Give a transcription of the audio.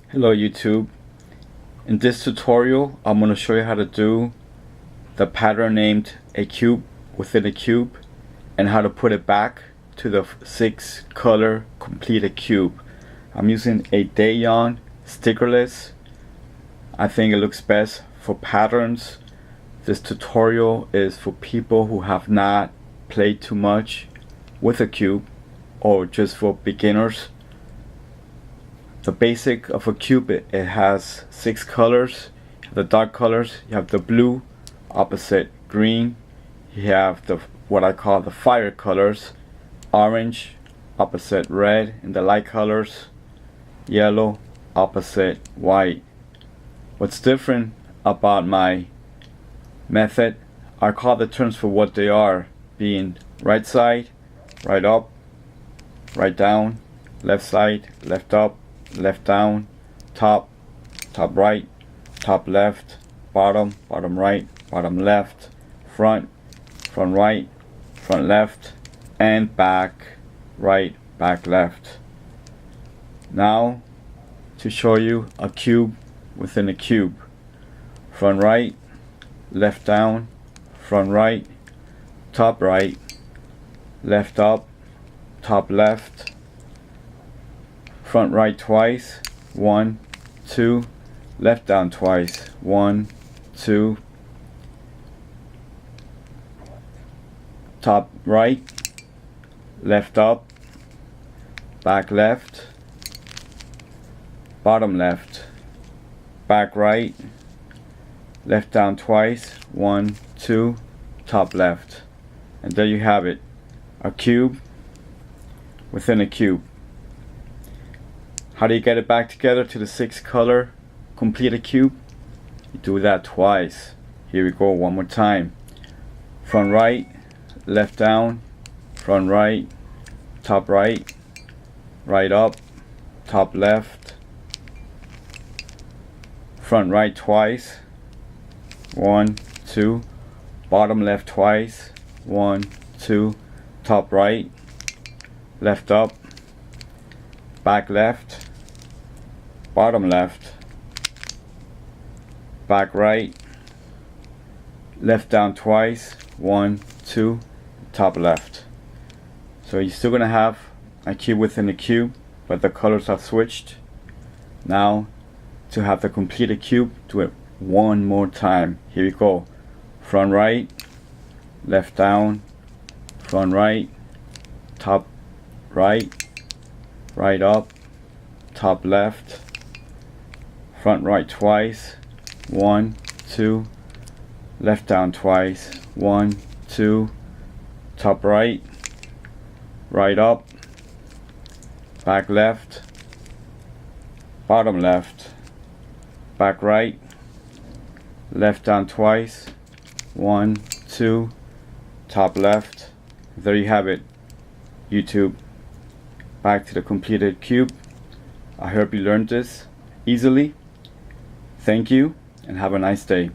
Hello YouTube. In this tutorial I'm going to show you how to do the pattern named a cube within a cube and how to put it back to the 6-color completed cube. I'm using a Dayon stickerless. I think it looks best for patterns. This tutorial is for people who have not played too much with a cube or just for beginners. The basic of a cube, it has 6 colors. The dark colors, you have the blue opposite green, you have the what I call the fire colors, orange opposite red, and the light colors, yellow opposite white. What's different about my method, I call the terms for what they are, being right side, right up, right down, left side, left up, left down, top, top right, top left, bottom, bottom right, bottom left, front, front right, front left, and back right, back left. Now to show you a cube within a cube. Front right, left down, front right, top right, left up, top left, front right twice, 1, 2, left down twice, 1, 2, top right, left up, back left, bottom left, back right, left down twice, 1, 2, top left. And there you have it, a cube within a cube. How do you get it back together to the 6-color completed cube? You do that twice. Here we go, one more time. Front right, left down, front right, top right, right up, top left, front right twice, 1, 2, bottom left twice, 1, 2, top right, left up, back left, bottom left, back right, left down twice, 1, 2, top left. So you're still gonna have a cube within a cube, but the colors have switched. Now to have the completed cube, do it one more time. Here we go. Front right, left down, front right, top right, right up, top left, front right twice, 1, 2, left down twice, 1, 2, top right, right up, back left, bottom left, back right, left down twice, 1, 2, top left. There you have it, YouTube. Back to the completed cube. I hope you learned this easily. Thank you and have a nice day.